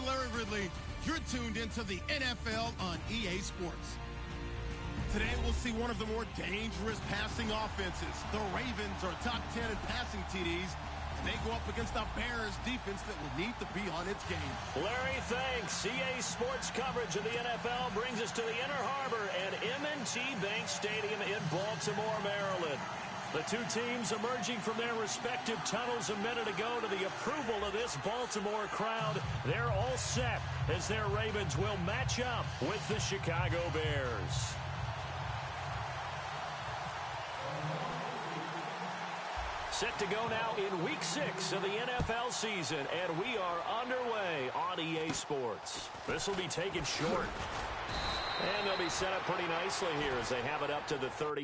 Larry Ridley. You're tuned into the NFL on EA Sports. Today, we'll see one of the more dangerous passing offenses. The Ravens are top 10 in passing TDs, and they go up against the Bears defense that will need to be on its game. Larry, thanks. EA Sports coverage of the NFL brings us to the Inner Harbor at M&T Bank Stadium in Baltimore, Maryland. The two teams emerging from their respective tunnels a minute ago to the approval of this Baltimore crowd. They're all set as their Ravens will match up with the Chicago Bears. Set to go now in Week 6 of the NFL season, and we are underway on EA Sports. This will be taken short. And they'll be set up pretty nicely here as they have it up to the 30.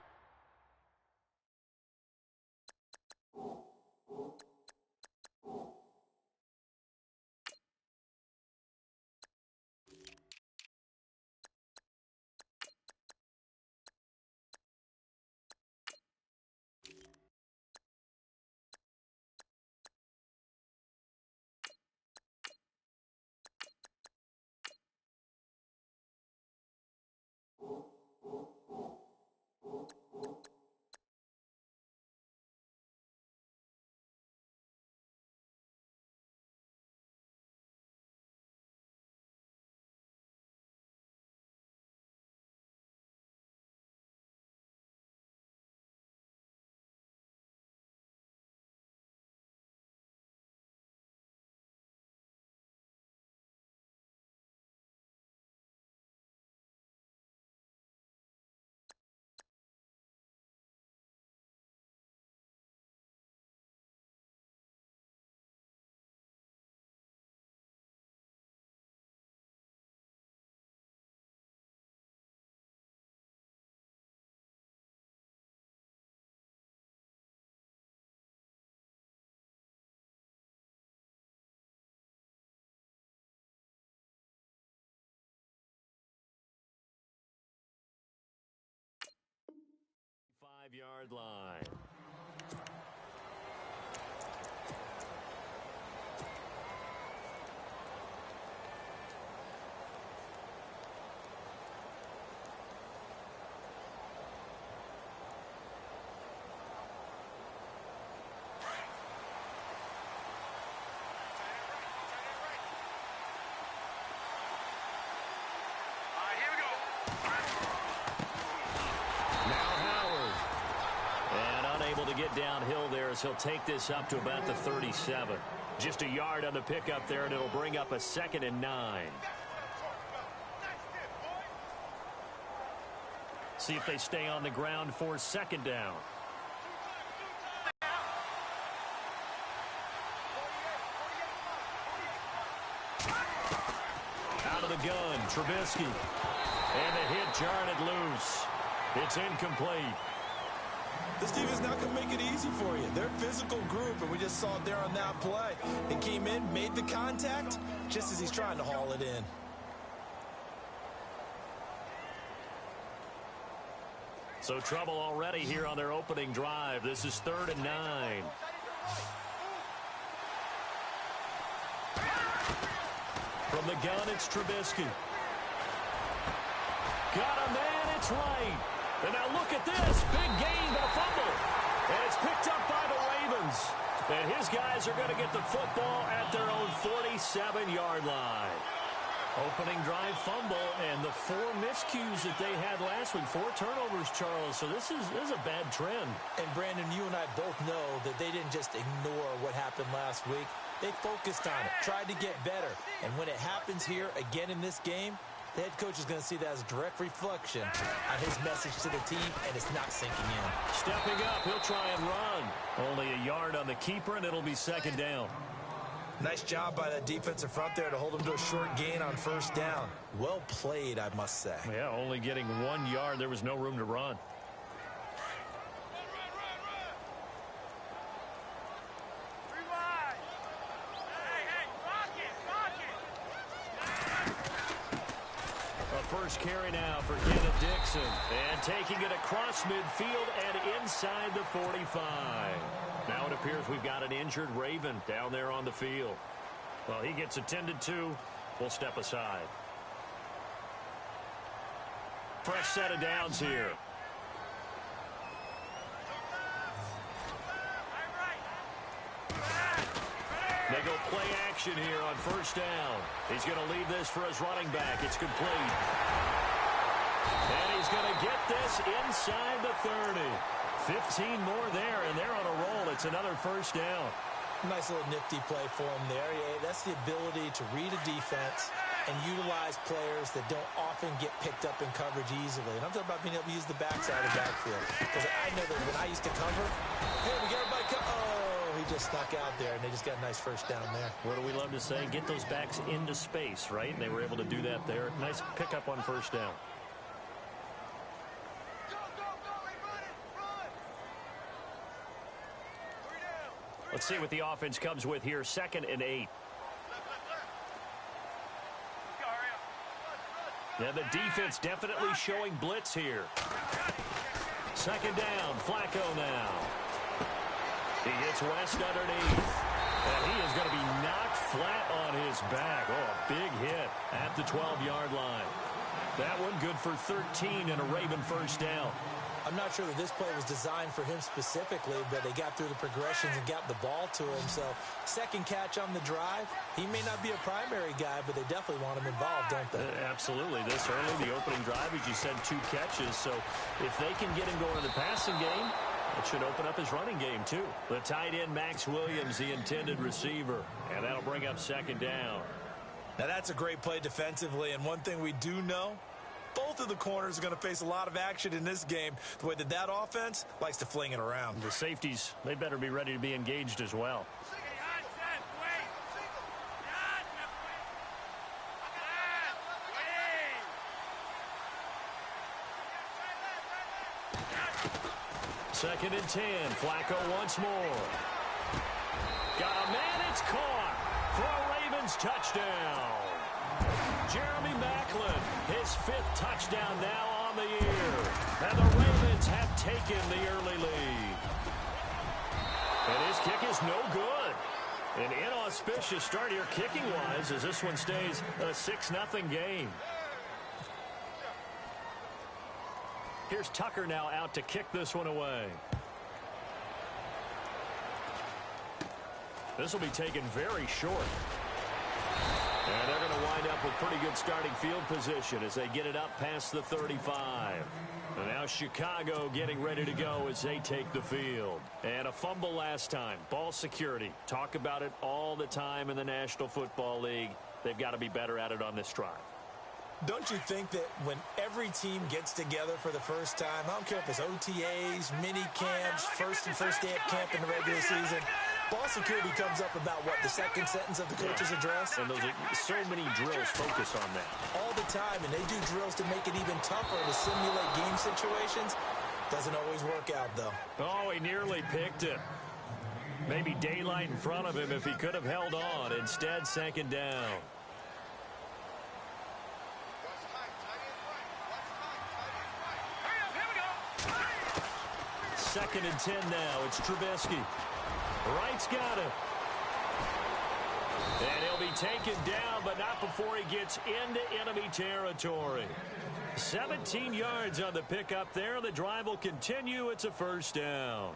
Yard line. To get downhill there as he'll take this up to about the 37. Just a yard on the pickup there, and it'll bring up a 2nd and 9. See if they stay on the ground for 2nd down. Out of the gun, Trubisky. And the hit jarred it loose. It's incomplete. This team is not going to make it easy for you. They're a physical group, and we just saw it there on that play. It came in, made the contact, just as he's trying to haul it in. So trouble already here on their opening drive. This is 3rd and 9. From the gun, it's Trubisky. Got a man, it's right. And now look at this. Big gain, but a fumble. And it's picked up by the Ravens. And his guys are going to get the football at their own 47-yard line. Opening drive fumble, and the 4 miscues that they had last week. 4 turnovers, Charles. So this is a bad trend. And, Brandon, you and I both know that they didn't just ignore what happened last week. They focused on it, tried to get better. And when it happens here again in this game, the head coach is going to see that as a direct reflection on his message to the team, and it's not sinking in. Stepping up, he'll try and run. Only a yard on the keeper, and it'll be 2nd down. Nice job by that defensive front there to hold him to a short gain on 1st down. Well played, I must say. Yeah, only getting 1 yard. There was no room to run. First carry now for Kenneth Dixon. And taking it across midfield and inside the 45. Now it appears we've got an injured Raven down there on the field. Well, he gets attended to will step aside. Fresh set of downs here. They go play action here on first down. He's going to leave this for his running back. It's complete. And he's going to get this inside the 30. 15 more there, and they're on a roll. It's another first down. Nice little nifty play for him there. Yeah, that's the ability to read a defense and utilize players that don't often get picked up in coverage easily. And I'm talking about being able to use the backside of the backfield. Because I know that when I used to cover, hey, we got everybody oh, he just snuck out there, and they just got a nice first down there. What do we love to say? Get those backs into space, right? And they were able to do that there. Nice pickup on first down. Let's see what the offense comes with here. 2nd and 8. Yeah, the defense definitely showing blitz here. 2nd down. Flacco now. He hits West underneath. And he is going to be knocked flat on his back. Oh, a big hit at the 12-yard line. That one good for 13 and a Raven first down. I'm not sure that this play was designed for him specifically, but they got through the progressions and got the ball to him. So, second catch on the drive. He may not be a primary guy, but they definitely want him involved, don't they? Absolutely. This early, the opening drive, as you said, 2 catches. So, if they can get him going in the passing game, it should open up his running game, too. The tight end, Max Williams, the intended receiver. And that'll bring up 2nd down. Now, that's a great play defensively, and one thing we do know, both of the corners are going to face a lot of action in this game, the way that offense likes to fling it around. The safeties, they better be ready to be engaged as well. Second and 10. Flacco once more. Got a man. It's caught for a Ravens touchdown. Jeremy Maclin, his 5th touchdown now on the year. And the Ravens have taken the early lead. And his kick is no good. An inauspicious start here kicking-wise as this one stays a 6-0 game. Here's Tucker now out to kick this one away. This will be taken very short. And they're going to wind up with pretty good starting field position as they get it up past the 35. And now Chicago getting ready to go as they take the field. And a fumble last time. Ball security. Talk about it all the time in the National Football League. They've got to be better at it on this drive. Don't you think that when every team gets together for the first time, I don't care if it's OTAs, mini camps, first day of camp in the regular season, ball security comes up about, what, the second sentence of the coach's address? And those are so many drills focus on that. All the time, and they do drills to make it even tougher to simulate game situations. Doesn't always work out, though. Oh, he nearly picked it. Maybe daylight in front of him if he could have held on. Instead, 2nd down. Second and 10 now. It's Trubisky. Wright's got it. And he'll be taken down, but not before he gets into enemy territory. 17 yards on the pickup there. The drive will continue. It's a first down.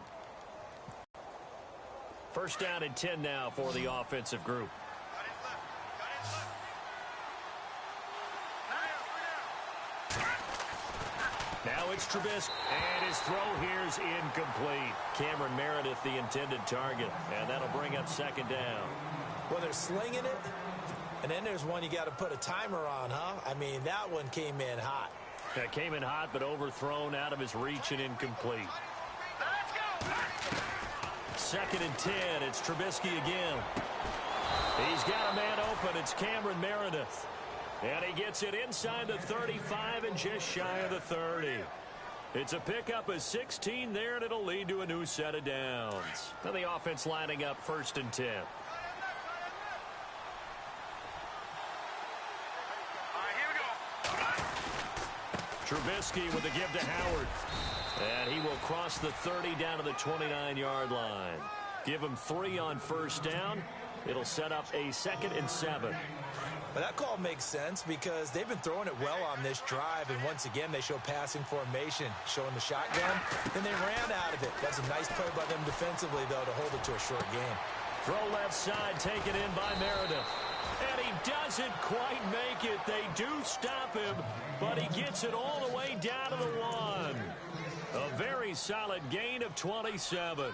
First down and 10 now for the offensive group. Now it's Trubisky, and his throw here is incomplete. Cameron Meredith, the intended target, and that'll bring up 2nd down. Well, they're slinging it, and then there's one you got to put a timer on, huh? I mean, that one came in hot. That came in hot, but overthrown out of his reach and incomplete. 2nd and 10, it's Trubisky again. He's got a man open, it's Cameron Meredith. And he gets it inside the 35 and just shy of the 30. It's a pickup of 16 there, and it'll lead to a new set of downs. Now the offense lining up 1st and 10. Trubisky with the give to Howard. And he will cross the 30 down to the 29-yard line. Give him 3 on first down. It'll set up a 2nd and 7. But that call makes sense because they've been throwing it well on this drive, and once again, they show passing formation, showing the shotgun. Then they ran out of it. That's a nice play by them defensively, though, to hold it to a short game. Throw left side, taken in by Meredith. And he doesn't quite make it. They do stop him, but he gets it all the way down to the 1. A very solid gain of 27.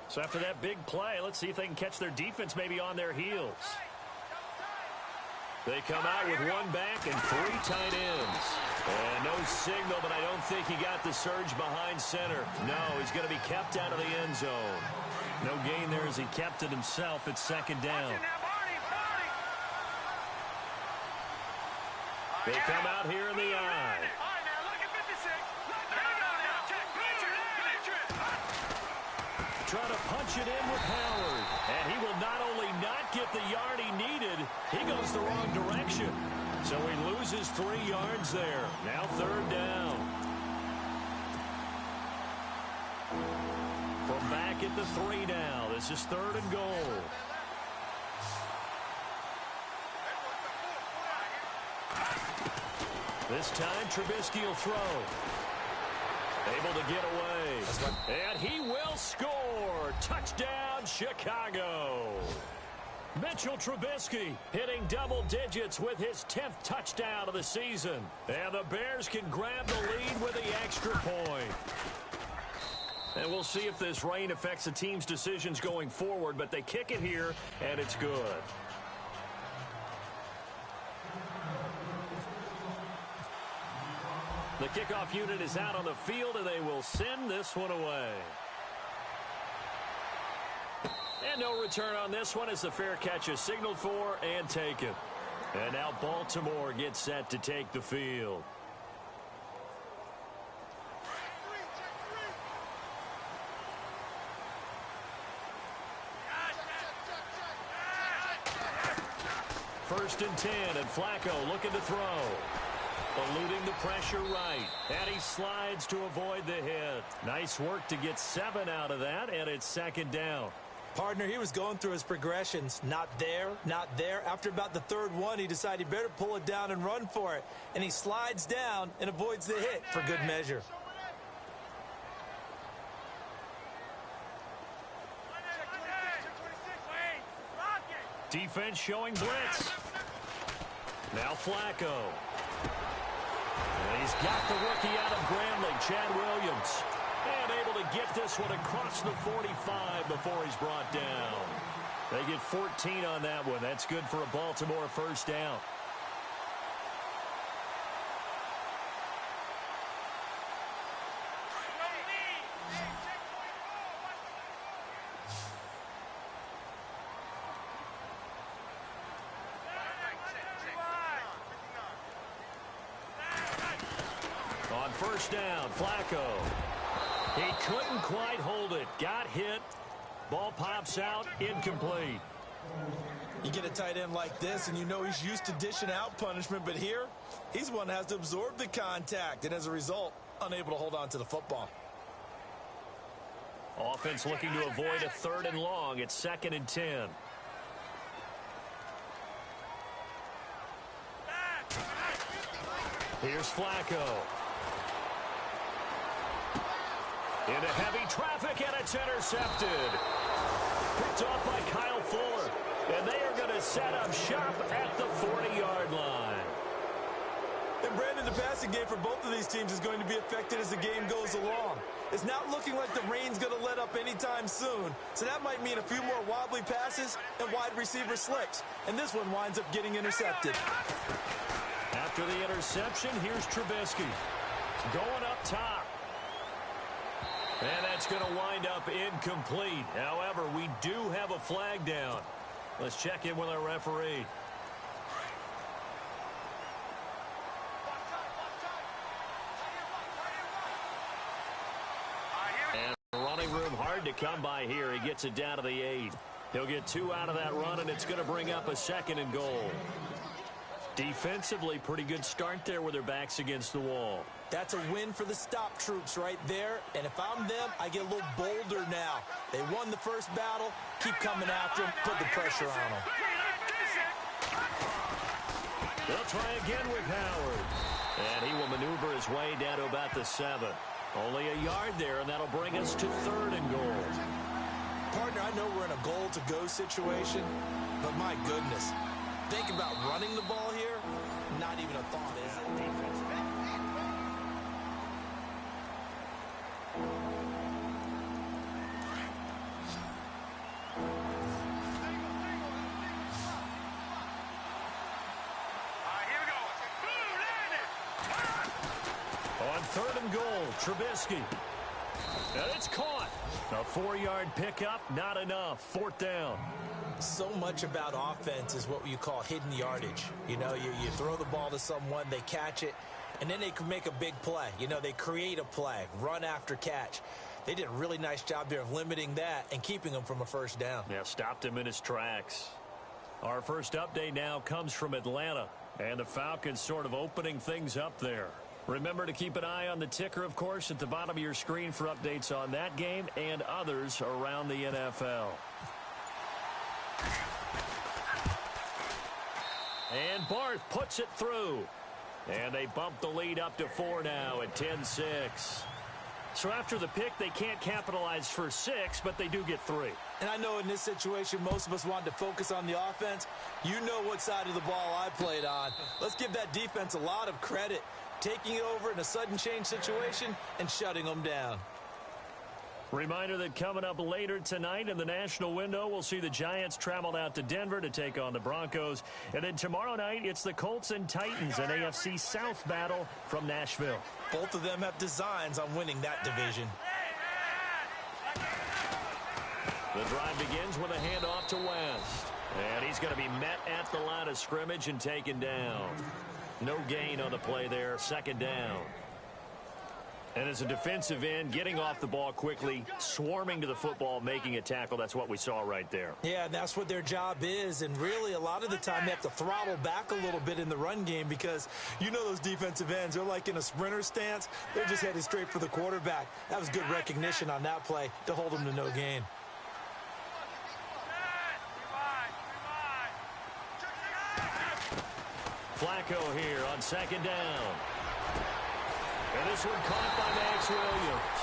So after that big play, let's see if they can catch their defense maybe on their heels. They come out with one back and 3 tight ends. And no signal, but I don't think he got the surge behind center. No, he's going to be kept out of the end zone. No gain there as he kept it himself at second down. They come out here in the eye. Trying to punch it in with Howard. And he will not only not get the yard he needed, he goes the wrong direction. So he loses 3 yards there. Now 3rd down. From back at the 3 now. This is 3rd and goal. This time Trubisky will throw. Able to get away. And he will score. Touchdown, Chicago. Mitchell Trubisky hitting double digits with his 10th touchdown of the season. And the Bears can grab the lead with the extra point. And we'll see if this rain affects the team's decisions going forward, but they kick it here, and it's good. The kickoff unit is out on the field, and they will send this one away. And no return on this one as the fair catch is signaled for and taken. And now Baltimore gets set to take the field. First and 10, and Flacco looking to throw. Eluding the pressure right. And he slides to avoid the hit. Nice work to get 7 out of that, and it's 2nd down. Partner, he was going through his progressions. Not there, not there. After about the 3rd one, he decided he better pull it down and run for it. And he slides down and avoids the hit for good measure. Defense showing blitz. Now Flacco. And he's got the rookie out of Grambling, Chad Williams. And able to get this one across the 45 before he's brought down. They get 14 on that one. That's good for a Baltimore 1st down. On 1st down, Flacco. He couldn't quite hold it. Got hit. Ball pops out. Incomplete. You get a tight end like this, and you know he's used to dishing out punishment, but here, he's one that has to absorb the contact, and as a result, unable to hold on to the football. Offense looking to avoid a 3rd and long. It's 2nd and 10. Here's Flacco. Into heavy traffic, and it's intercepted. Picked off by Kyle Fuller. And they are going to set up shop at the 40-yard line. And Brandon, the passing game for both of these teams is going to be affected as the game goes along. It's not looking like the rain's going to let up anytime soon. So that might mean a few more wobbly passes and wide receiver slips. And this one winds up getting intercepted. After the interception, here's Trubisky. Going up top. And that's going to wind up incomplete. However, we do have a flag down. Let's check in with our referee. And running room hard to come by here. He gets it down to the 8. He'll get 2 out of that run, and it's going to bring up a 2nd and goal. Defensively, pretty good start there with their backs against the wall. That's a win for the stop troops right there. And if I'm them, I get a little bolder now. They won the first battle. Keep coming after them. Put the pressure on them. They'll try again with Howard. And he will maneuver his way down to about the 7. Only a yard there, and that'll bring us to 3rd and goal. Partner, I know we're in a goal-to-go situation, but my goodness, think about running the ball here. Not even a thought, is it? On 3rd and goal, Trubisky. And it's caught. A 4-yard pickup, not enough. 4th down. So much about offense is what you call hidden yardage. You know, you throw the ball to someone, they catch it, and then they can make a big play. You know, they create a play, run after catch. They did a really nice job there of limiting that and keeping him from a 1st down. Yeah, stopped him in his tracks. Our first update now comes from Atlanta, and the Falcons sort of opening things up there. Remember to keep an eye on the ticker, of course, at the bottom of your screen for updates on that game and others around the NFL. And Barth puts it through. And they bump the lead up to 4 now at 10-6. So after the pick, they can't capitalize for 6, but they do get 3. And I know in this situation, most of us wanted to focus on the offense. You know what side of the ball I played on. Let's give that defense a lot of credit, taking it over in a sudden change situation and shutting them down. Reminder that coming up later tonight in the national window, we'll see the Giants travel out to Denver to take on the Broncos. And then tomorrow night, it's the Colts and Titans, an AFC South battle from Nashville. Both of them have designs on winning that division. The drive begins with a handoff to West. And he's going to be met at the line of scrimmage and taken down. No gain on the play there, 2nd down. And as a defensive end, getting off the ball quickly, swarming to the football, making a tackle, that's what we saw right there. Yeah, that's what their job is. And really, a lot of the time, they have to throttle back a little bit in the run game because you know those defensive ends, they're like in a sprinter stance. They're just headed straight for the quarterback. That was good recognition on that play to hold them to no gain. Flacco here on 2nd down. And this one caught by Max Williams.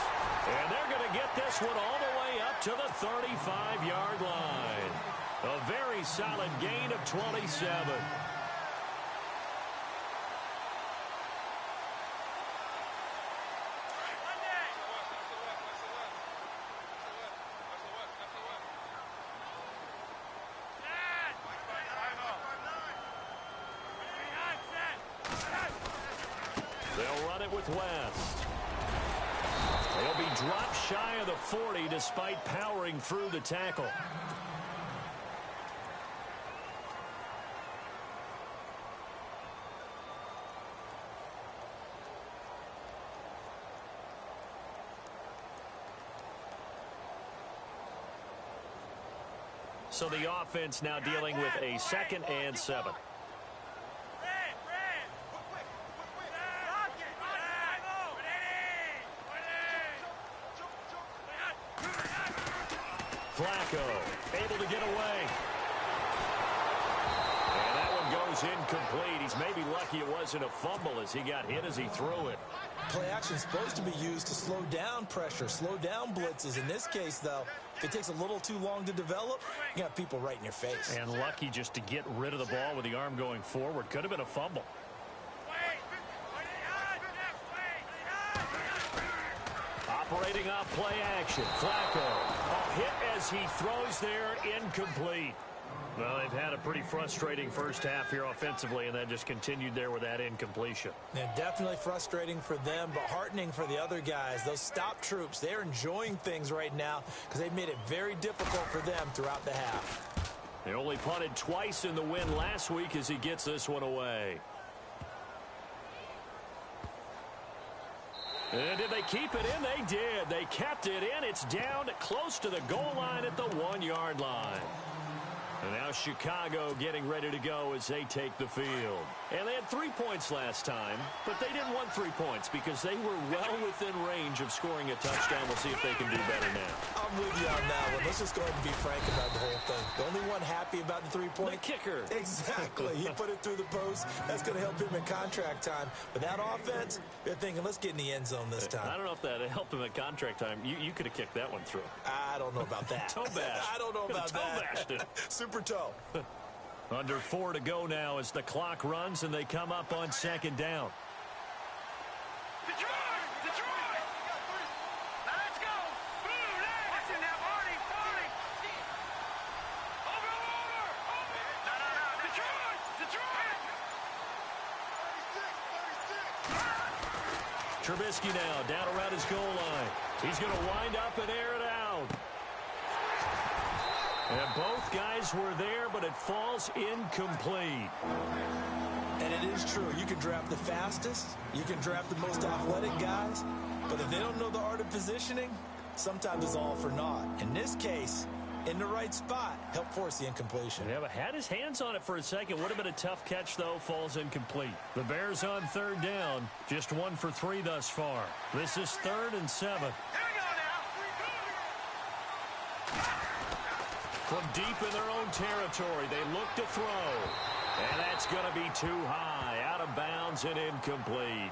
And they're going to get this one all the way up to the 35-yard line. A very solid gain of 27. They'll run it with West. They'll be dropped shy of the 40 despite powering through the tackle. So the offense now dealing with a 2nd and 7. Flacco able to get away. And that one goes incomplete. He's maybe lucky it wasn't a fumble as he got hit as he threw it. Play action is supposed to be used to slow down pressure, slow down blitzes. In this case, though, if it takes a little too long to develop, you got people right in your face. And lucky just to get rid of the ball with the arm going forward. Could have been a fumble. Operating off play action. Flacco. A hit as he throws there, incomplete. Well, they've had a pretty frustrating first half here offensively, and that just continued there with that incompletion. Yeah, definitely frustrating for them, but heartening for the other guys. Those stop troops, they're enjoying things right now because they've made it very difficult for them throughout the half. They only punted twice in the win last week as he gets this one away. And did they keep it in? They did. They kept it in. It's down close to the goal line at the 1-yard line. And now Chicago getting ready to go as they take the field. And they had 3 points last time, but they didn't want 3 points because they were well within range of scoring a touchdown. We'll see if they can do better now. I'm with you on that one. Let's just go ahead and be frank about the whole thing. The only one happy about the 3-point? The kicker. Exactly. He put it through the post. That's going to help him in contract time. But that offense, they're thinking, let's get in the end zone this time. I don't know if that helped him at contract time. You could have kicked that one through. I don't know about that. Toe bash. I don't know about that. Toe bashed it. Super toe. Under 4 to go now as the clock runs and they come up on 2nd down. Detroit! Now let's go! Watch it now, Barney! Over! No! Detroit! Trubisky now down around his goal line. He's going to wind up and air it out. And both guys were there, but it falls incomplete. And it is true. You can draft the fastest. You can draft the most athletic guys. But if they don't know the art of positioning, sometimes it's all for naught. In this case, in the right spot, help force the incompletion. Yeah, but had his hands on it for a second. Would have been a tough catch, though. Falls incomplete. The Bears on 3rd down. Just 1 for 3 thus far. This is 3rd and 7. Here we go now! From deep in their own territory, they look to throw. And that's going to be too high, out of bounds and incomplete.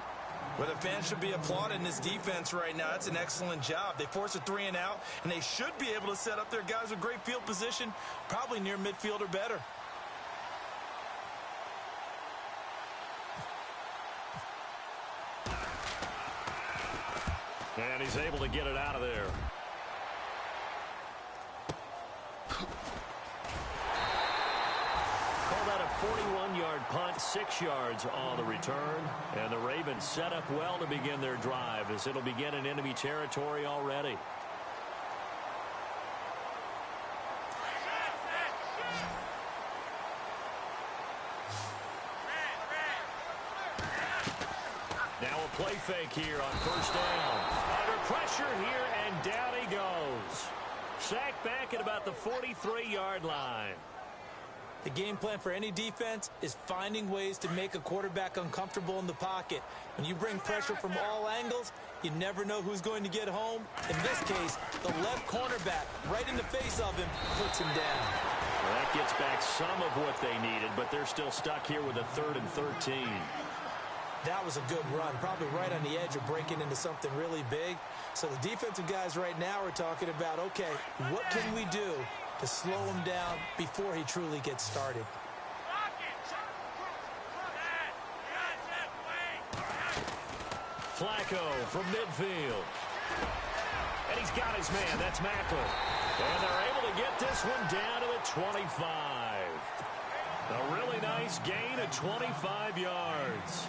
Well, the fans should be applauding this defense right now. It's an excellent job. They force a 3 and out, and they should be able to set up their guys with great field position, probably near midfield or better. And he's able to get it out of there. Call that a 41-yard punt, 6 yards on the return. And the Ravens set up well to begin their drive as it'll begin in enemy territory already. Now a play fake here on 1st down. Under pressure here, and down he goes. Sacked back at about the 43-yard line. The game plan for any defense is finding ways to make a quarterback uncomfortable in the pocket. When you bring pressure from all angles, you never know who's going to get home. In this case, the left cornerback, right in the face of him, puts him down. Well, that gets back some of what they needed, but they're still stuck here with a 3rd and 13. That was a good run, probably right on the edge of breaking into something really big. So the defensive guys right now are talking about, okay, what can we do to slow him down before he truly gets started? Flacco from midfield. And he's got his man. That's Macklin. And they're able to get this one down to the 25. A really nice gain of 25 yards.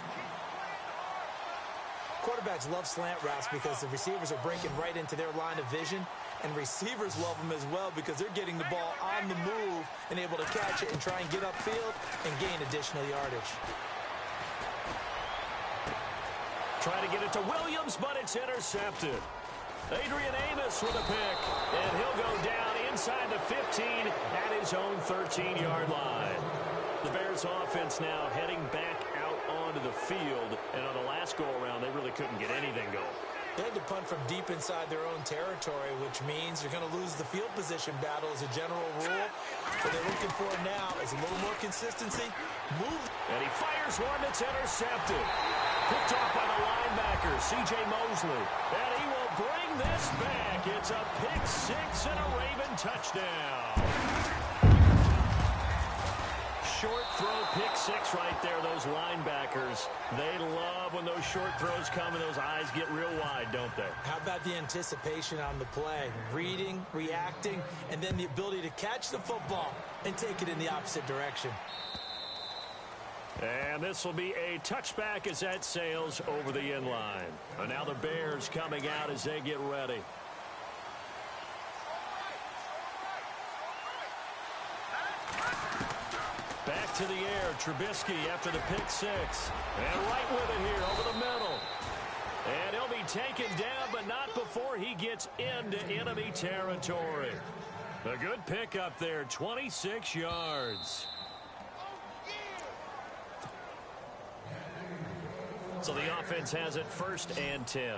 Quarterbacks love slant routes because the receivers are breaking right into their line of vision, and receivers love them as well because they're getting the ball on the move and able to catch it and try and get upfield and gain additional yardage. Trying to get it to Williams, but it's intercepted. Adrian Amos with a pick, and he'll go down inside the 15 at his own 13-yard line. The Bears offense now heading back out onto the field, and on the last go-around, they really couldn't get anything going. They had to punt from deep inside their own territory, which means you're going to lose the field position battle as a general rule. What they're looking for now is a little more consistency. Move. And he fires one that's intercepted. Picked off by the linebacker, C.J. Mosley. And he will bring this back. It's a pick six and a Raven touchdown. Short throw, pick six right there. Those linebackers, they love when those short throws come and those eyes get real wide, don't they? How about the anticipation on the play? Reading, reacting, and then the ability to catch the football and take it in the opposite direction. And this will be a touchback as that sails over the end line. And now the Bears coming out as they get ready. Back to the air, Trubisky after the pick six. And right with it here over the middle. And he'll be taken down, but not before he gets into enemy territory. A good pick up there, 26 yards. So the offense has it 1st and 10.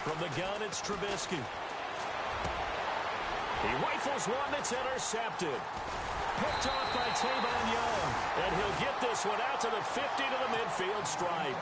From the gun, it's Trubisky. He rifles one that's intercepted. Picked off by Tavon Young. And he'll get this one out to the 50 to the midfield stripe.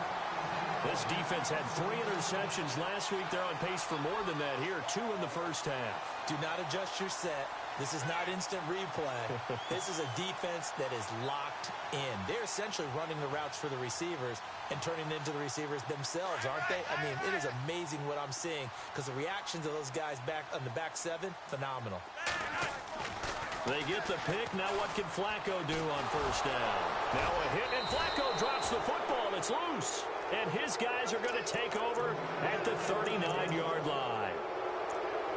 This defense had 3 interceptions last week. They're on pace for more than that here. 2 in the first half. Do not adjust your set. This is not instant replay. This is a defense that is locked in. They're essentially running the routes for the receivers and turning it into the receivers themselves, aren't they? I mean, it is amazing what I'm seeing because the reactions of those guys back on the back 7, phenomenal. They get the pick. Now what can Flacco do on 1st down? Now a hit, and Flacco drops the football. It's loose. And his guys are going to take over at the 39-yard line.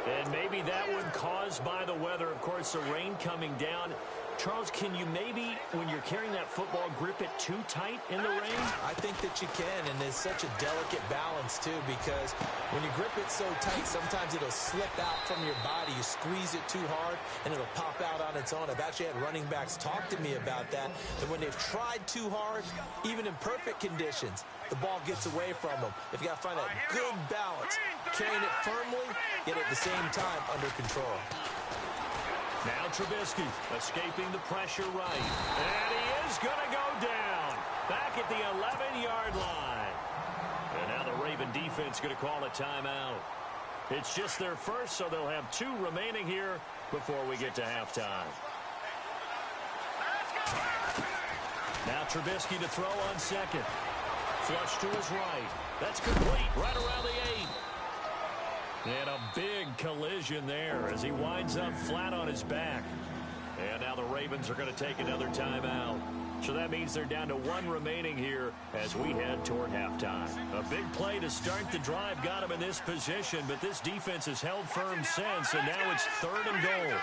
And maybe that one caused by the weather. Of course, the rain coming down. Charles, can you maybe, when you're carrying that football, grip it too tight in the rain? I think that you can, and it's such a delicate balance, too, because when you grip it so tight, sometimes it'll slip out from your body. You squeeze it too hard, and it'll pop out on its own. I've actually had running backs talk to me about that when they've tried too hard, even in perfect conditions, the ball gets away from them. If you got to find that good balance, carrying it firmly, yet at the same time under control. Now Trubisky escaping the pressure right. And he is going to go down. Back at the 11-yard line. And now the Raven defense going to call a timeout. It's just their first, so they'll have 2 remaining here before we get to halftime. Now Trubisky to throw on 2nd. Flush to his right. That's complete right around the 8. And a big collision there as he winds up flat on his back. And now the Ravens are going to take another timeout. So that means they're down to 1 remaining here as we head toward halftime. A big play to start the drive got him in this position, but this defense has held firm since, and now it's 3rd and goal.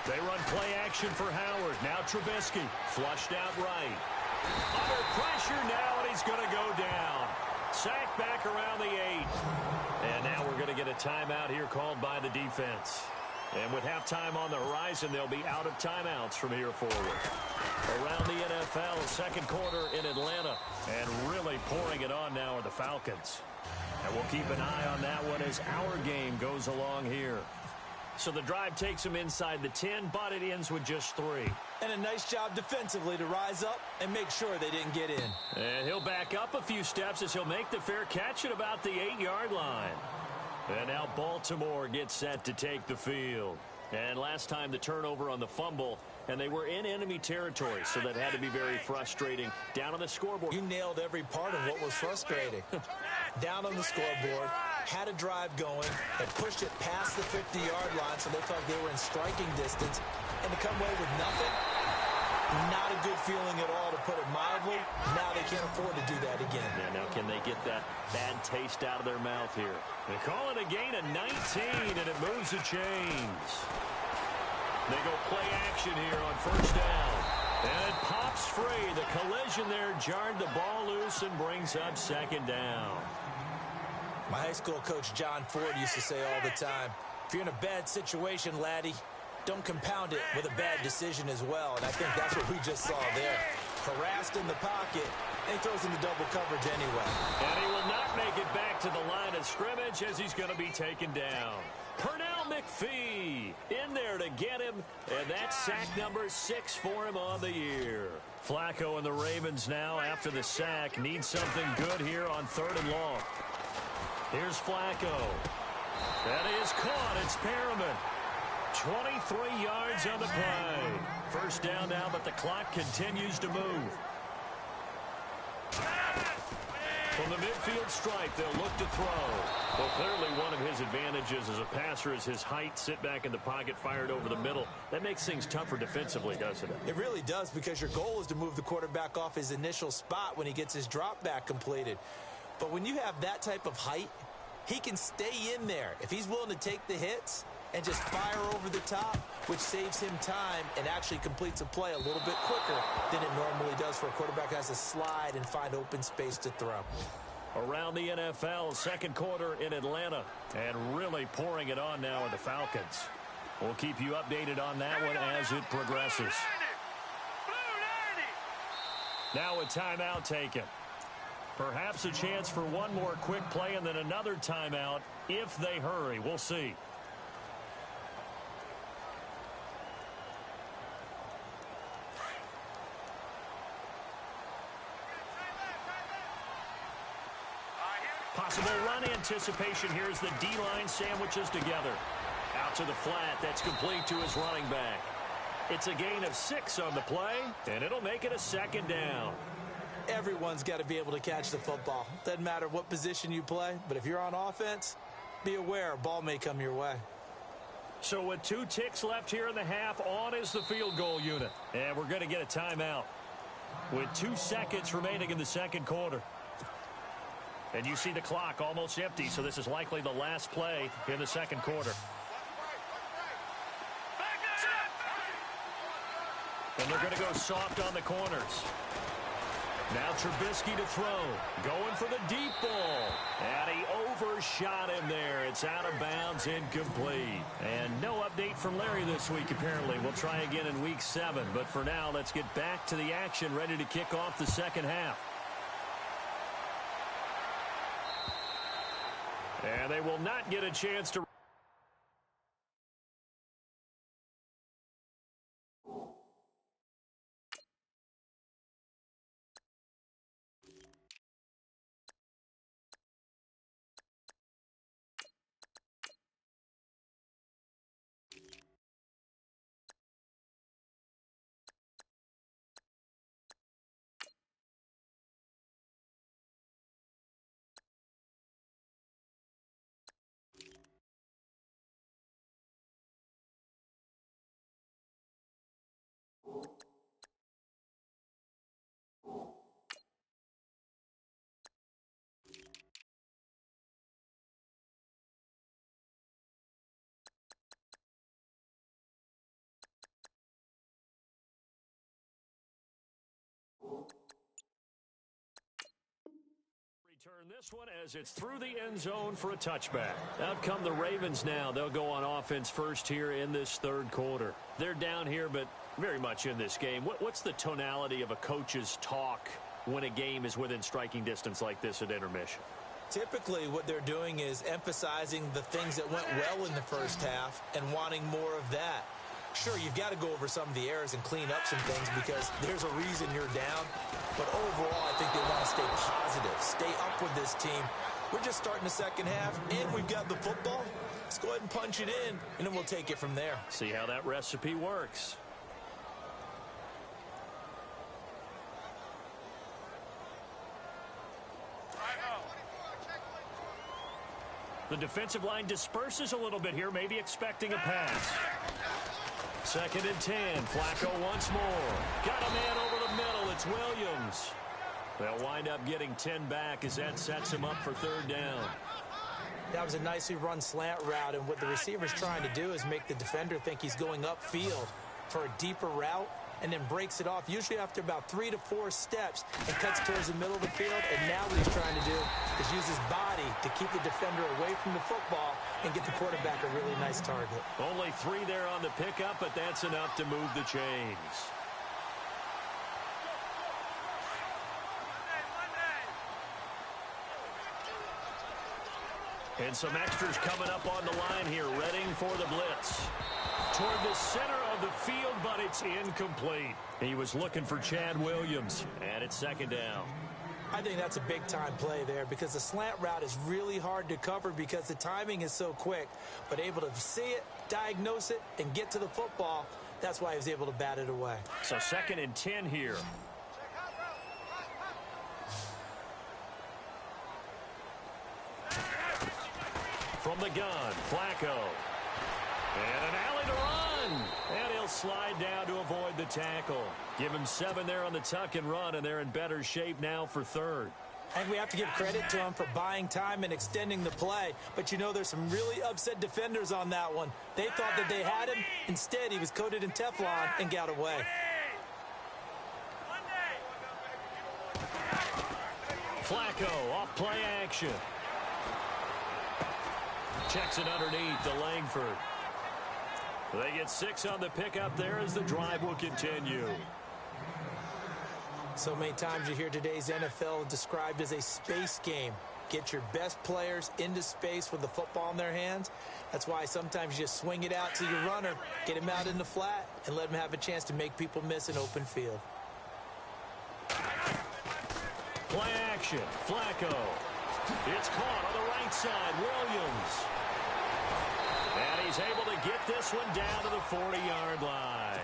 They run play action for Howard. Now Trubisky flushed out right. Under pressure now, and he's going to go down. Sacked back around the 8. And now we're going to get a timeout here called by the defense. And with halftime on the horizon, they'll be out of timeouts from here forward. Around the NFL, 2nd quarter in Atlanta. And really pouring it on now are the Falcons. And we'll keep an eye on that one as our game goes along here. So the drive takes him inside the 10, but it ends with just 3. And a nice job defensively to rise up and make sure they didn't get in. And he'll back up a few steps as he'll make the fair catch at about the 8-yard line. And now Baltimore gets set to take the field. And last time the turnover on the fumble, and they were in enemy territory, so that had to be very frustrating. Down on the scoreboard. You nailed every part of what was frustrating. Down on the scoreboard, had a drive going, and pushed it past the 50-yard line, so they felt they were in striking distance. And to come away with nothing, not a good feeling at all, to put it mildly. Now they can't afford to do that again. Yeah, now can they get that bad taste out of their mouth here? They call it a gain of 19, and it moves the chains. They go play action here on 1st down. And it pops free. The collision there jarred the ball loose and brings up 2nd down. My high school coach, John Ford, used to say all the time, if you're in a bad situation, laddie, don't compound it with a bad decision as well. And I think that's what we just saw there. Harassed in the pocket, and he throws into double coverage anyway. And he will not make it back to the line of scrimmage as he's going to be taken down. Pernell McPhee in there to get him, and that's sack number 6 for him on the year. Flacco and the Ravens now, after the sack, need something good here on 3rd and long. Here's Flacco. That is caught. It's Perriman. 23 yards on the play. 1st down now, but the clock continues to move. From the midfield stripe, they'll look to throw. Well, clearly one of his advantages as a passer is his height. Sit back in the pocket, fired over the middle. That makes things tougher defensively, doesn't it? It really does, because your goal is to move the quarterback off his initial spot when he gets his drop back completed. But when you have that type of height He can stay in there if he's willing to take the hits and just fire over the top, which saves him time and actually completes a play a little bit quicker than it normally does for a quarterback who has to slide and find open space to throw. Around the NFL, second quarter in Atlanta, and really pouring it on now with the Falcons. We'll keep you updated on that one as it progresses. Now a timeout taken. Perhaps a chance for one more quick play and then another timeout if they hurry. We'll see. Possible run anticipation here as the D-line sandwiches together. Out to the flat. That's complete to his running back. It's a gain of 6 on the play, and it'll make it a second down. Everyone's got to be able to catch the football. Doesn't matter what position you play, but if you're on offense, be aware a ball may come your way. So with 2 ticks left here in the half, on is the field goal unit. And we're going to get a timeout with 2 seconds remaining in the second quarter. And you see the clock almost empty, so this is likely the last play in the second quarter. And they're going to go soft on the corners. Now Trubisky to throw. Going for the deep ball. And he overshot him there. It's out of bounds, incomplete. And no update from Larry this week, apparently. We'll try again in week 7. But for now, let's get back to the action, ready to kick off the second half. And they will not get a chance to... Return this one as it's through the end zone for a touchback. Out come the Ravens now. They'll go on offense first here in this third quarter. They're down here, but very much in this game. What's the tonality of a coach's talk when a game is within striking distance like this at intermission? Typically, what they're doing is emphasizing the things that went well in the first half and wanting more of that. Sure, you've got to go over some of the errors and clean up some things because there's a reason you're down. But overall, I think they want to stay positive, stay up with this team. We're just starting the second half, and we've got the football. Let's go ahead and punch it in, and then we'll take it from there. See how that recipe works. The defensive line disperses a little bit here, maybe expecting a pass. 2nd and 10. Flacco once more. Got a man over the middle. It's Williams. They'll wind up getting 10 back as that sets him up for 3rd down. That was a nicely run slant route, and what the receiver's trying to do is make the defender think he's going upfield for a deeper route and then breaks it off, usually after about 3 to 4 steps, and cuts towards the middle of the field. And now what he's trying to do is use his body to keep the defender away from the football and get the quarterback a really nice target. Only 3 there on the pickup, but that's enough to move the chains. And some extras coming up on the line here, readying for the blitz. Toward the center of the field, but it's incomplete. He was looking for Chad Williams, and it's 2nd down. I think that's a big-time play there because the slant route is really hard to cover because the timing is so quick. But able to see it, diagnose it, and get to the football, that's why he was able to bat it away. So 2nd and 10 here. From the gun, Flacco. And an alley to run. And he'll slide down to avoid the tackle. Give him 7 there on the tuck and run, and they're in better shape now for 3rd. I think we have to give credit to him for buying time and extending the play. But, you know, there's some really upset defenders on that one. They thought that they had him. Instead, he was coated in Teflon and got away. Flacco off play action. Checks it underneath to Langford. They get 6 on the pickup there as the drive will continue. So many times you hear today's NFL described as a space game. Get your best players into space with the football in their hands. That's why sometimes you just swing it out to your runner, get him out in the flat, and let him have a chance to make people miss an open field. Play action. Flacco. It's caught on the right side. Williams. And he's able to get this one down to the 40-yard line.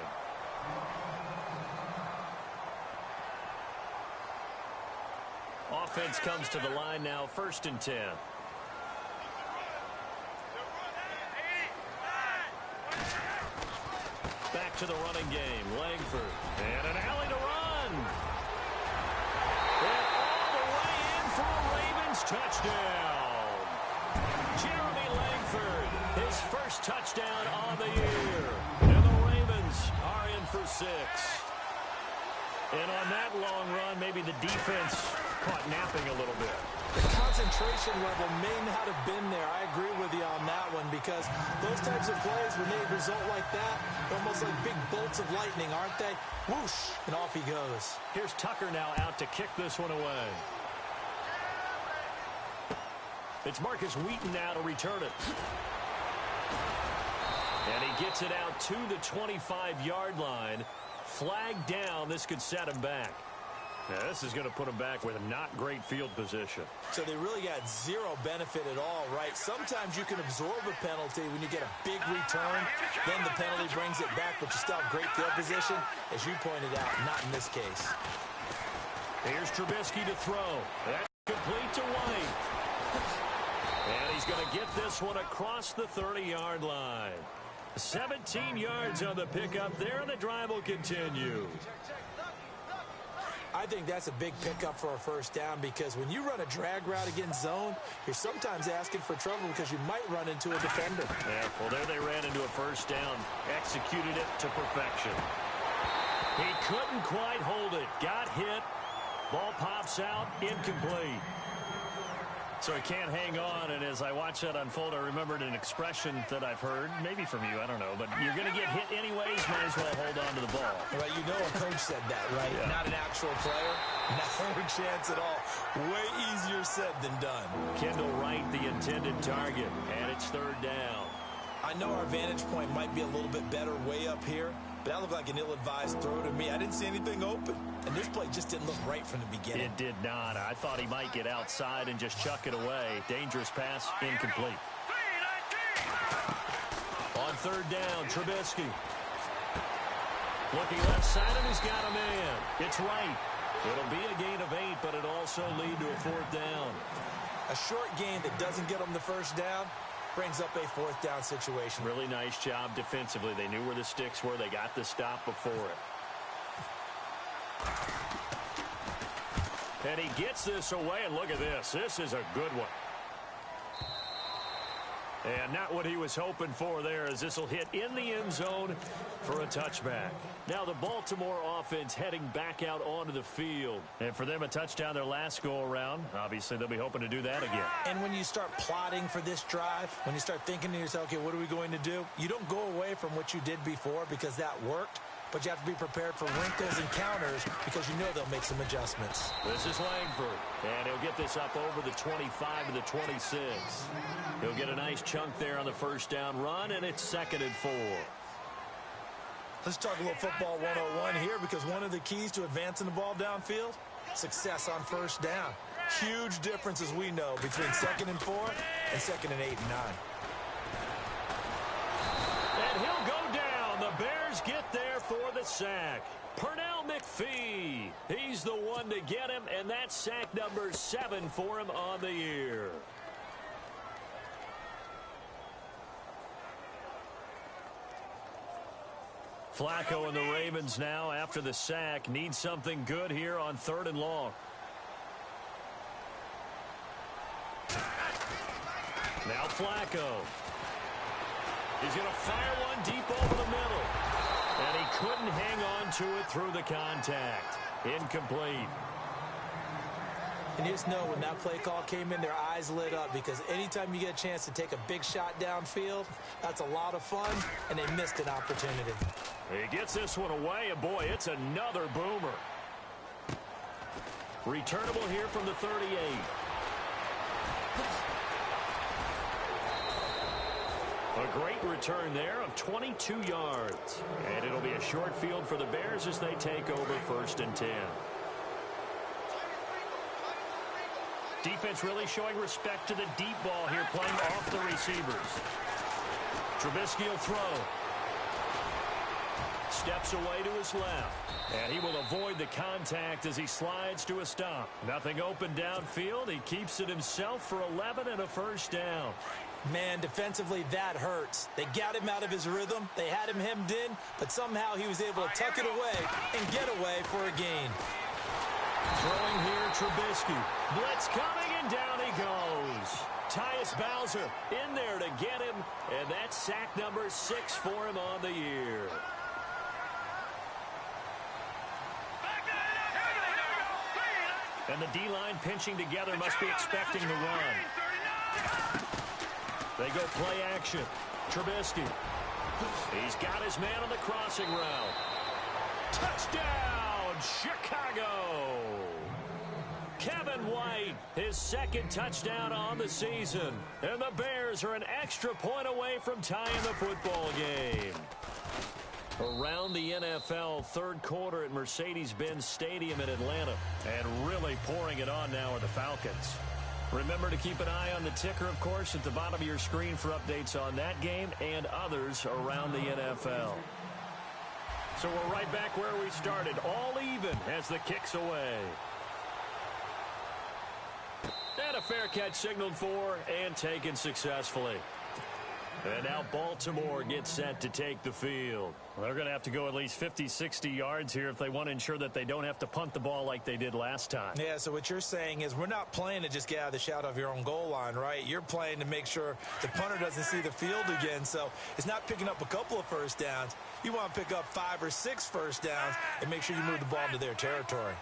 Offense comes to the line now, 1st and 10. Back to the running game. Langford. And an alley to run. And all the way in for a Ravens touchdown. Jeremy Langford, his first touchdown on the year. And the Ravens are in for 6. And on that long run, maybe the defense caught napping a little bit. The concentration level may not have been there. I agree with you on that one because those types of plays, when they result like that, they're almost like big bolts of lightning, aren't they? Whoosh, and off he goes. Here's Tucker now out to kick this one away. It's Marcus Wheaton now to return it. And he gets it out to the 25-yard line. Flag down. This could set him back. Now, this is going to put him back with a not great field position. So they really got zero benefit at all, right? Sometimes you can absorb a penalty when you get a big return. Then the penalty brings it back, but you still have great field position. As you pointed out, not in this case. Here's Trubisky to throw. That's complete to White. And he's going to get this one across the 30-yard line. 17 yards on the pickup there, and the drive will continue. I think that's a big pickup for a first down because when you run a drag route against zone, you're sometimes asking for trouble because you might run into a defender. Yeah, well, there they ran into a first down. Executed it to perfection. He couldn't quite hold it. Got hit. Ball pops out. Incomplete. So he can't hang on, and as I watch that unfold, I remembered an expression that I've heard, maybe from you, I don't know, but you're going to get hit anyways, might as well hold on to the ball. Right, you know a coach said that, right? Yeah. Not an actual player. No chance at all. Way easier said than done. Kendall Wright, the intended target, and it's 3rd down. I know our vantage point might be a little bit better way up here, but that looked like an ill-advised throw to me. I didn't see anything open, and this play just didn't look right from the beginning. It did not. I thought he might get outside and just chuck it away. Dangerous pass, incomplete. On 3rd down, Trubisky. Looking left side, and he's got a man. It's right. It'll be a gain of 8, but it'll also lead to a 4th down. A short gain that doesn't get them the first down brings up a 4th down situation. Really nice job defensively. They knew where the sticks were. They got the stop before it. And he gets this away, and look at this. This is a good one. And not what he was hoping for there, as this will hit in the end zone for a touchback. Now the Baltimore offense heading back out onto the field. And for them, a touchdown their last go-around. Obviously, they'll be hoping to do that again. And when you start plotting for this drive, when you start thinking to yourself, okay, what are we going to do? You don't go away from what you did before because that worked. But you have to be prepared for wrinkles and counters because you know they'll make some adjustments. This is Langford, and he'll get this up over the 25 to the 26. He'll get a nice chunk there on the first down run, and it's 2nd and 4. Let's talk a little football 101 here because one of the keys to advancing the ball downfield, success on first down. Huge difference, as we know, between 2nd and 4 and 2nd and 8 and 9. And he'll go down. The Bears get there for the sack. Pernell McPhee. He's the one to get him, and that's sack number 7 for him on the year. Flacco and the Ravens now, after the sack, need something good here on 3rd and long. Now Flacco. He's going to fire one deep over the middle. And he couldn't hang on to it through the contact. Incomplete. And you just know when that play call came in, their eyes lit up, because anytime you get a chance to take a big shot downfield, that's a lot of fun, and they missed an opportunity. He gets this one away, and boy, it's another boomer. Returnable here from the 38. A great return there of 22 yards. And it'll be a short field for the Bears as they take over 1st and 10. Defense really showing respect to the deep ball here, playing off the receivers. Trubisky will throw. Steps away to his left. And he will avoid the contact as he slides to a stop. Nothing open downfield. He keeps it himself for 11 and a first down. Man, defensively, that hurts. They got him out of his rhythm. They had him hemmed in, but somehow he was able to tuck it away and get away for a gain. Throwing here, Trubisky. Blitz coming, and down he goes. Tyus Bowser in there to get him, and that's sack number 6 for him on the year. And the D-line pinching together, must be expecting the run. They go play action. Trubisky. He's got his man on the crossing route. Touchdown, Chicago! Kevin White, his 2nd touchdown on the season. And the Bears are an extra point away from tying the football game. Around the NFL, 3rd quarter at Mercedes-Benz Stadium in Atlanta. And really pouring it on now are the Falcons. Remember to keep an eye on the ticker, of course, at the bottom of your screen for updates on that game and others around the NFL. So we're right back where we started, all even as the kick's away. And a fair catch signaled for and taken successfully. And now Baltimore gets set to take the field. Well, they're going to have to go at least 50, 60 yards here if they want to ensure that they don't have to punt the ball like they did last time. Yeah, so what you're saying is we're not playing to just get out of the shadow of your own goal line, right? You're playing to make sure the punter doesn't see the field again. So it's not picking up a couple of first downs. You want to pick up 5 or 6 first downs and make sure you move the ball into their territory.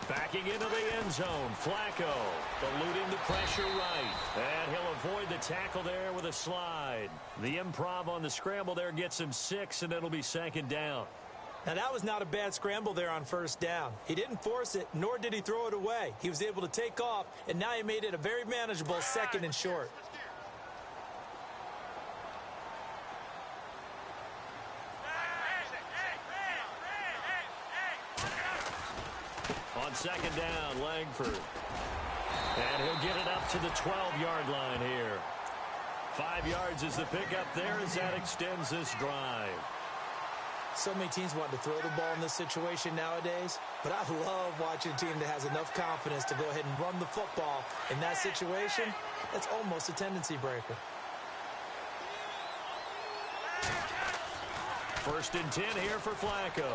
Backing into the end zone, Flacco eluding the pressure right. And he'll avoid the tackle there with a slide. The improv on the scramble there gets him 6, and it'll be 2nd down. Now, that was not a bad scramble there on 1st down. He didn't force it, nor did he throw it away. He was able to take off, and now he made it a very manageable 2nd and short. On 2nd down, Langford. And he'll get it up to the 12-yard line here. 5 yards is the pickup there as that extends this drive. So many teams want to throw the ball in this situation nowadays, but I love watching a team that has enough confidence to go ahead and run the football. In that situation, that's almost a tendency breaker. 1st and 10 here for Flacco.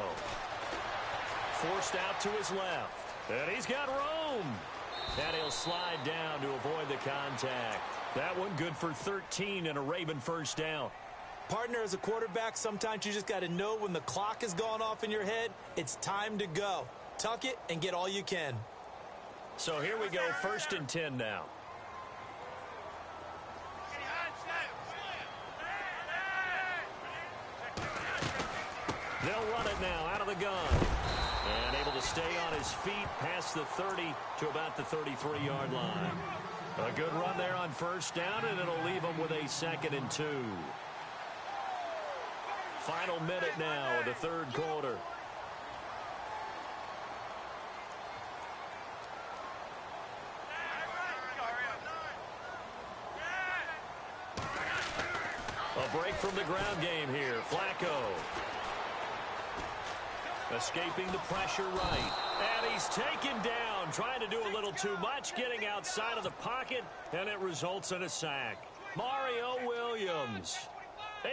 Forced out to his left. And he's got room. And he'll slide down to avoid the contact. That one good for 13 and a Raven 1st down. Partner, as a quarterback, sometimes you just got to know when the clock has gone off in your head, it's time to go. Tuck it and get all you can. So here we go, 1st and 10 now. They'll run it now out of the gun. And able to stay on his feet past the 30 to about the 33-yard line. A good run there on 1st down, and it'll leave him with a 2nd and 2. Final minute now of the 3rd quarter. A break from the ground game here. Flacco. Escaping the pressure right. And he's taken down, trying to do a little too much, getting outside of the pocket, and it results in a sack. Mario Williams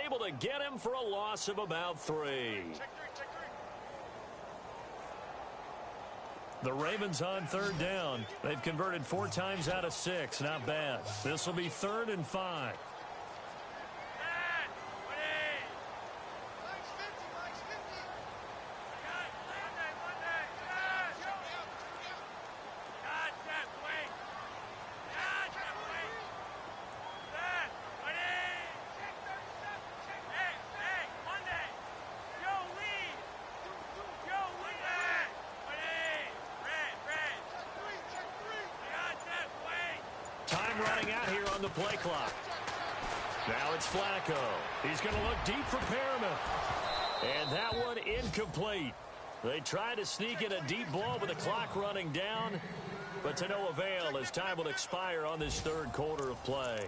able to get him for a loss of about 3. The Ravens on third down. They've converted 4 times out of 6. Not bad. This will be 3rd and 5. Time running out here on the play clock. Now it's Flacco. He's going to look deep for Perriman. And that one incomplete. They try to sneak in a deep ball with the clock running down, but to no avail as time will expire on this 3rd quarter of play.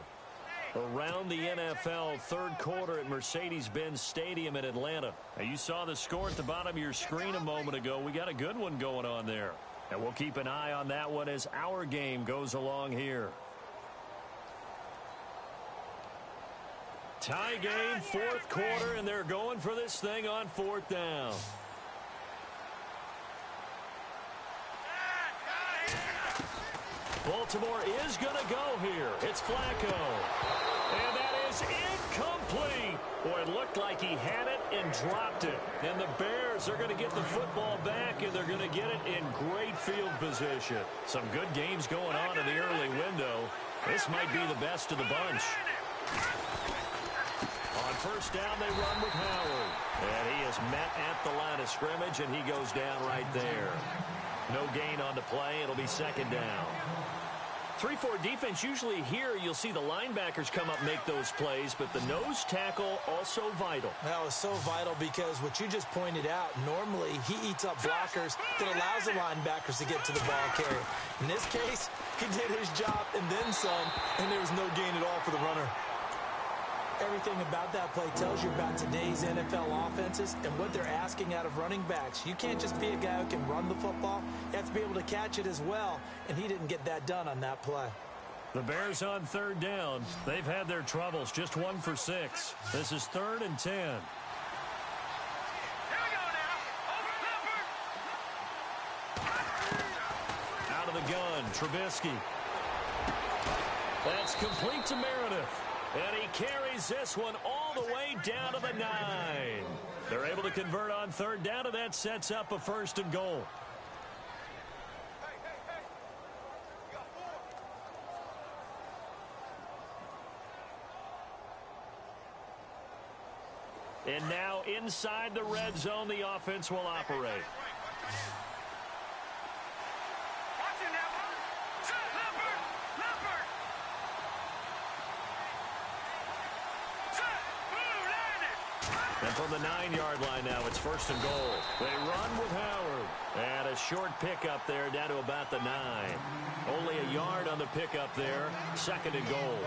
Around the NFL 3rd quarter at Mercedes-Benz Stadium in Atlanta. Now, you saw the score at the bottom of your screen a moment ago. We got a good one going on there. And we'll keep an eye on that one as our game goes along here. Tie game, 4th quarter, and they're going for this thing on 4th down. Baltimore is going to go here. It's Flacco. And that is incomplete. Boy, it looked like he had it and dropped it. And the Bears are going to get the football back, and they're going to get it in great field position. Some good games going on in the early window. This might be the best of the bunch. On 1st down, they run with Howard. And he is met at the line of scrimmage, and he goes down right there. No gain on the play. It'll be 2nd down. 3-4 defense, usually here you'll see the linebackers come up and make those plays, but the nose tackle also vital. That was so vital because what you just pointed out, normally he eats up blockers that allows the linebackers to get to the ball carrier. In this case, he did his job and then some, and there was no gain at all for the runner. Everything about that play tells you about today's NFL offenses and what they're asking out of running backs. You can't just be a guy who can run the football. You have to be able to catch it as well, and he didn't get that done on that play. The Bears on 3rd down. They've had their troubles, just 1 for 6. This is 3rd and 10. Here we go now. Out of the gun, Trubisky. That's complete to Meredith. And he carries this one all the way down to the 9. They're able to convert on 3rd down, and that sets up a 1st and goal. And now inside the red zone, the offense will operate. And from the 9-yard line now, it's 1st and goal. They run with Howard. And a short pickup there down to about the 9. Only a yard on the pickup there. 2nd and goal.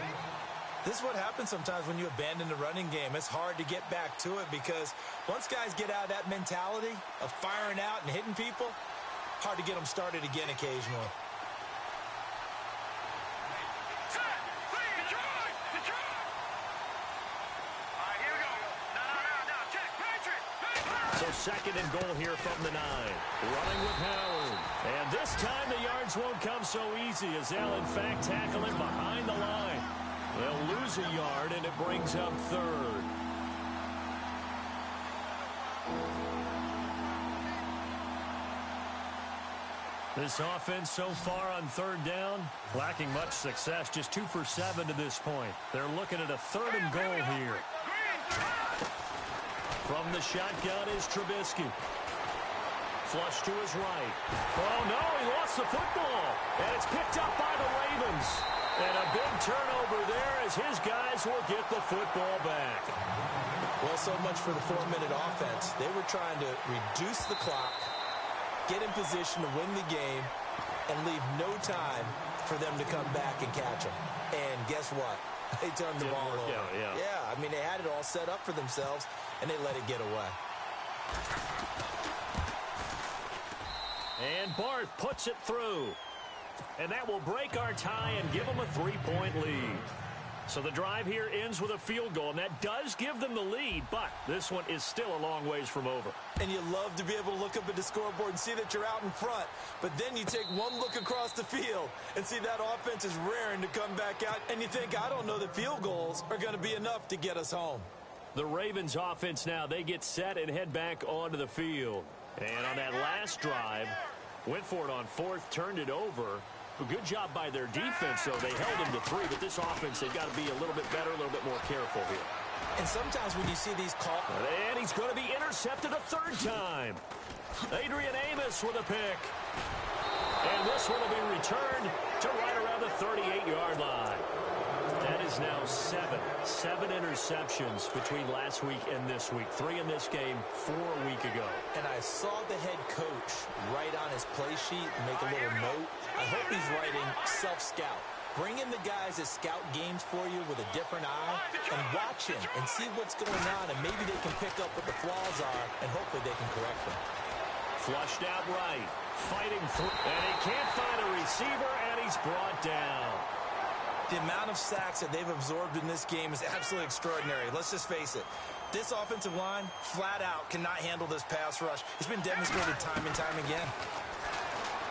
This is what happens sometimes when you abandon the running game. It's hard to get back to it because once guys get out of that mentality of firing out and hitting people, hard to get them started again occasionally. So 2nd and goal here from the 9. Running with Howard. And this time the yards won't come so easy as they'll in fact tackle him behind the line. They'll lose a yard and it brings up 3rd. This offense so far on 3rd down, lacking much success, just 2 for 7 to this point. They're looking at a 3rd and goal here. From the shotgun is Trubisky. Flush to his right. Oh, no, he lost the football. And it's picked up by the Ravens. And a big turnover there as his guys will get the football back. Well, so much for the 4-minute offense. They were trying to reduce the clock, get in position to win the game, and leave no time for them to come back and catch them. And guess what? They turned the ball over. Yeah, I mean, they had it all set up for themselves, and they let it get away. And Barth puts it through. And that will break our tie and give them a 3-point lead. So the drive here ends with a field goal, and that does give them the lead, but this one is still a long ways from over. And you love to be able to look up at the scoreboard and see that you're out in front, but then you take one look across the field and see that offense is raring to come back out, and you think, I don't know that field goals are going to be enough to get us home. The Ravens offense now, they get set and head back onto the field. And on that last drive, went for it on fourth, turned it over. A good job by their defense, though. They held them to 3, but this offense, they've got to be a little bit better, a little bit more careful here. And sometimes when you see these calls... And he's going to be intercepted a third time. Adrian Amos with a pick. And this one will be returned to right around the 38-yard line. That is now 7 interceptions between last week and this week. 3 in this game, 4 a week ago. And I saw the head coach write on his play sheet and make a little note. I hope he's writing self-scout. Bring in the guys that scout games for you with a different eye and watch him and see what's going on, and maybe they can pick up what the flaws are, and hopefully they can correct them. Flushed out right, fighting through, and he can't find a receiver, and he's brought down. The amount of sacks that they've absorbed in this game is absolutely extraordinary. Let's just face it. This offensive line, flat out, cannot handle this pass rush. It's been demonstrated time and time again.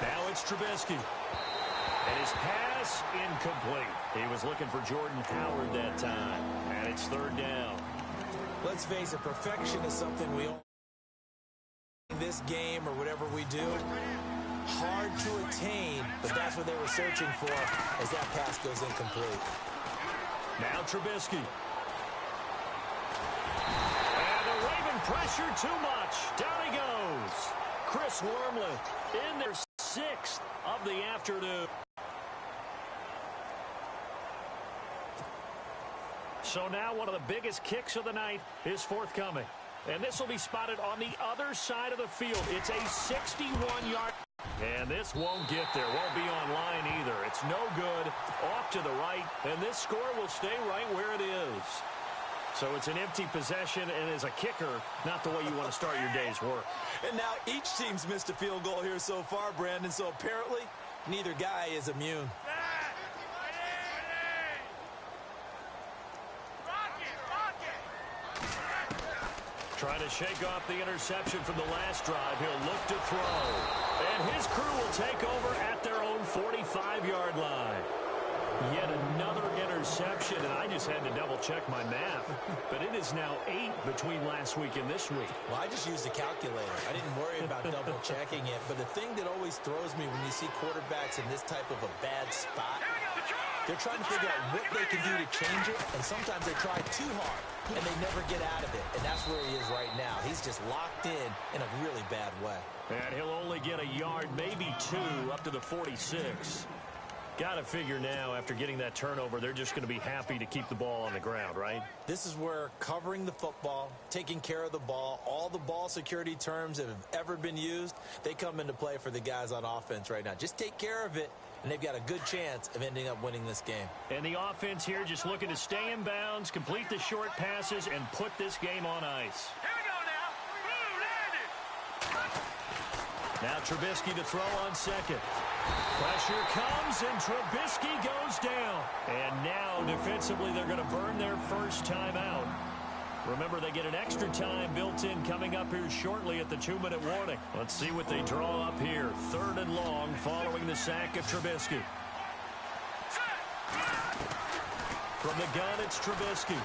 Now it's Trubisky. And his pass incomplete. He was looking for Jordan Howard that time. And it's third down. Let's face it, perfection is something we all in this game or whatever we do. Hard to attain, but that's what they were searching for as that pass goes incomplete. Now Trubisky. And the Raven pressure too much. Down he goes. Chris Wormley in their 6th of the afternoon. So now one of the biggest kicks of the night is forthcoming. And this will be spotted on the other side of the field. It's a 61-yard. And this won't get there. Won't be online either. It's no good. Off to the right. And this score will stay right where it is. So it's an empty possession, and as a kicker, not the way you want to start your day's work. And now each team's missed a field goal here so far, Brandon. So apparently, neither guy is immune. Trying to shake off the interception from the last drive. He'll look to throw. And his crew will take over at their own 45-yard line. Yet another interception, and I just had to double-check my math. But it is now 8 between last week and this week. Well, I just used a calculator. I didn't worry about double-checking it. But the thing that always throws me when you see quarterbacks in this type of a bad spot, they're trying to figure out what they can do to change it, and sometimes they try too hard, and they never get out of it. And that's where he is right now. He's just locked in a really bad way. And he'll only get a yard, maybe 2, up to the 46. Got to figure now, after getting that turnover, they're just going to be happy to keep the ball on the ground, right? This is where covering the football, taking care of the ball, all the ball security terms that have ever been used, they come into play for the guys on offense right now. Just take care of it, and they've got a good chance of ending up winning this game. And the offense here just looking to stay in bounds, complete the short passes, and put this game on ice. Here we go now. Blue landed. Now Trubisky to throw on second. Pressure comes, and Trubisky goes down. And now, defensively, they're going to burn their first timeout. Remember, they get an extra time built in coming up here shortly at the 2-minute warning. Let's see what they draw up here. 3rd and long following the sack of Trubisky. From the gun, it's Trubisky.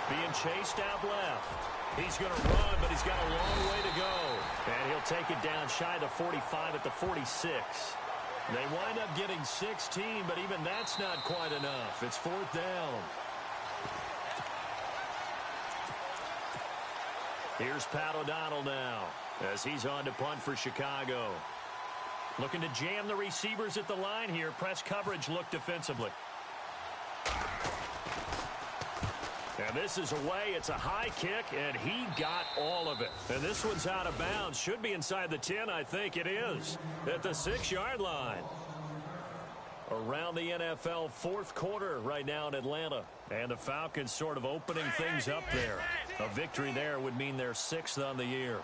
Being chased out left. He's going to run, but he's got a long way to go. And he'll take it down shy of the 45 at the 46. They wind up getting 16, but even that's not quite enough. It's 4th down. Here's Pat O'Donnell now as he's on to punt for Chicago. Looking to jam the receivers at the line here. Press coverage look defensively. And this is away. It's a high kick, and he got all of it. And this one's out of bounds. Should be inside the 10, I think it is. At the 6-yard line. Around the NFL 4th quarter right now in Atlanta. And the Falcons sort of opening things up there. A victory there would mean they're 6th on the year.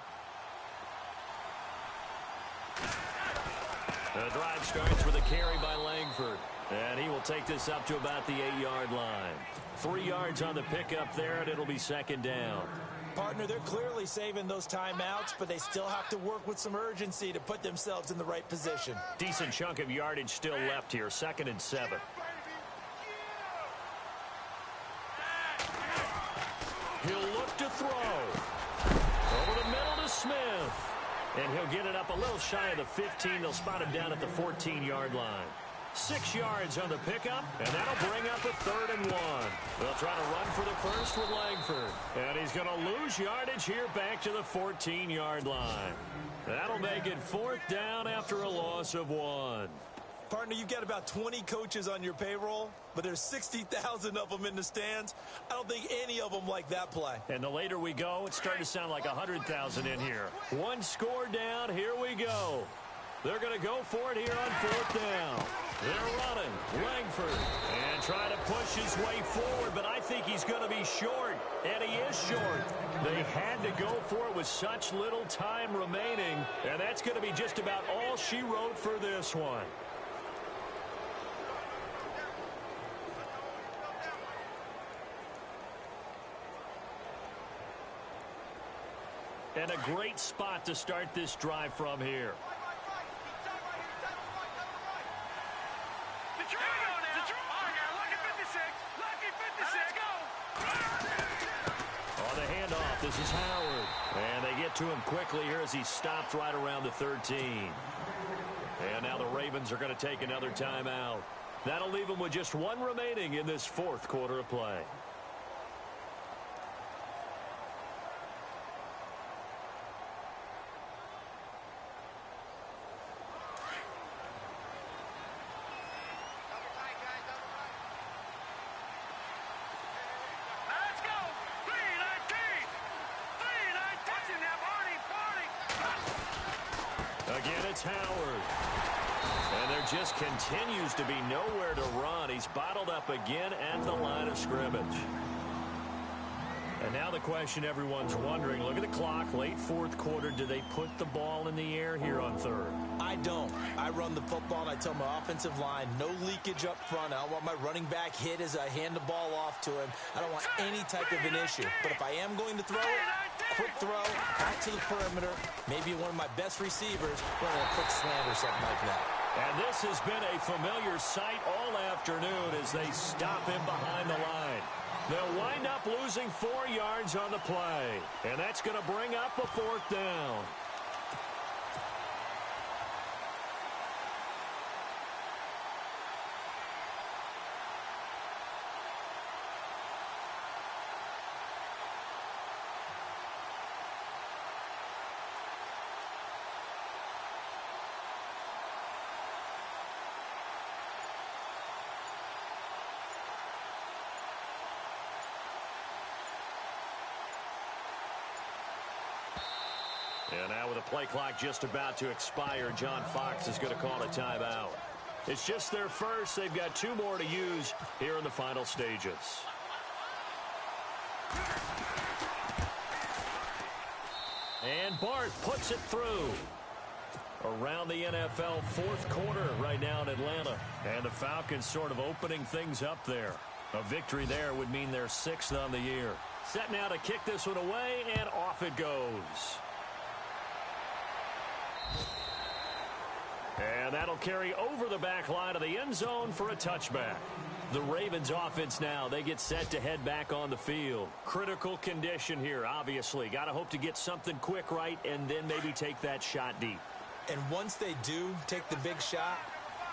The drive starts with a carry by Langford. And he will take this up to about the 8-yard line. 3 yards on the pickup there, and it'll be second down. Partner, they're clearly saving those timeouts, but they still have to work with some urgency to put themselves in the right position. Decent chunk of yardage still left here. 2nd and 7. He'll look to throw. Over the middle to Smith. And he'll get it up a little shy of the 15. They'll spot him down at the 14-yard line. 6 yards on the pickup, and that'll bring up a 3rd and 1. They'll try to run for the first with Langford. And he's going to lose yardage here back to the 14-yard line. That'll make it 4th down after a loss of 1. Partner, you've got about 20 coaches on your payroll, but there's 60,000 of them in the stands. I don't think any of them like that play. And the later we go, it's starting to sound like 100,000 in here. 1 score down. Here we go. They're going to go for it here on 4th down. They're running. Langford. And trying to push his way forward, but I think he's going to be short. And he is short. They had to go for it with such little time remaining. And that's going to be just about all she wrote for this one. And a great spot to start this drive from here. On the handoff, this is Howard. And they get to him quickly here as he stopped right around the 13. And now the Ravens are going to take another timeout. That'll leave them with just 1 remaining in this 4th quarter of play. Again, it's Howard. And there just continues to be nowhere to run. He's bottled up again at the line of scrimmage. And now the question everyone's wondering, look at the clock, late 4th quarter. Do they put the ball in the air here on 3rd? I don't. I run the football, and I tell my offensive line, no leakage up front. I don't want my running back hit as I hand the ball off to him. I don't want any type of an issue. But if I am going to throw it, quick throw, out to the perimeter, maybe one of my best receivers, running a quick slant or something like that. And this has been a familiar sight all afternoon as they stop him behind the line. They'll wind up losing 4 yards on the play. And that's going to bring up a 4th down. And now with the play clock just about to expire, John Fox is going to call a timeout. It's just their first. They've got 2 more to use here in the final stages. And Barth puts it through. Around the NFL 4th quarter right now in Atlanta. And the Falcons sort of opening things up there. A victory there would mean they're 6th on the year. Set now to kick this one away, and off it goes. And that'll carry over the back line of the end zone for a touchback. The Ravens offense now, they get set to head back on the field. Critical condition here, obviously. Got to hope to get something quick right and then maybe take that shot deep. And once they do take the big shot,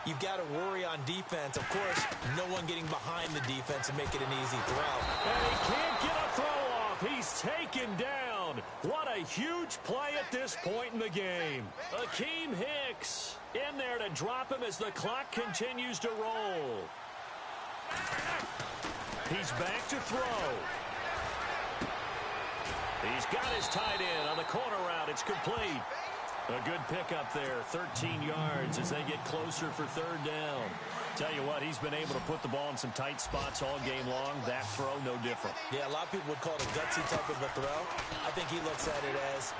you've got to worry on defense. Of course, no one getting behind the defense and make it an easy throw. And he can't get a throw off. He's taken down. What a huge play at this point in the game. Akeem Hicks in there to drop him as the clock continues to roll. He's back to throw. He's got his tight end on the corner route. It's complete. A good pickup there, 13 yards as they get closer for 3rd down. Tell you what, he's been able to put the ball in some tight spots all game long. That throw, no different. Yeah, a lot of people would call it a gutsy type of a throw. I think he looks at it as,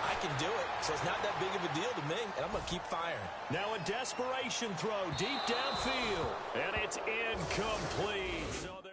I can do it, so it's not that big of a deal to me, and I'm going to keep firing. Now a desperation throw deep downfield, and it's incomplete. So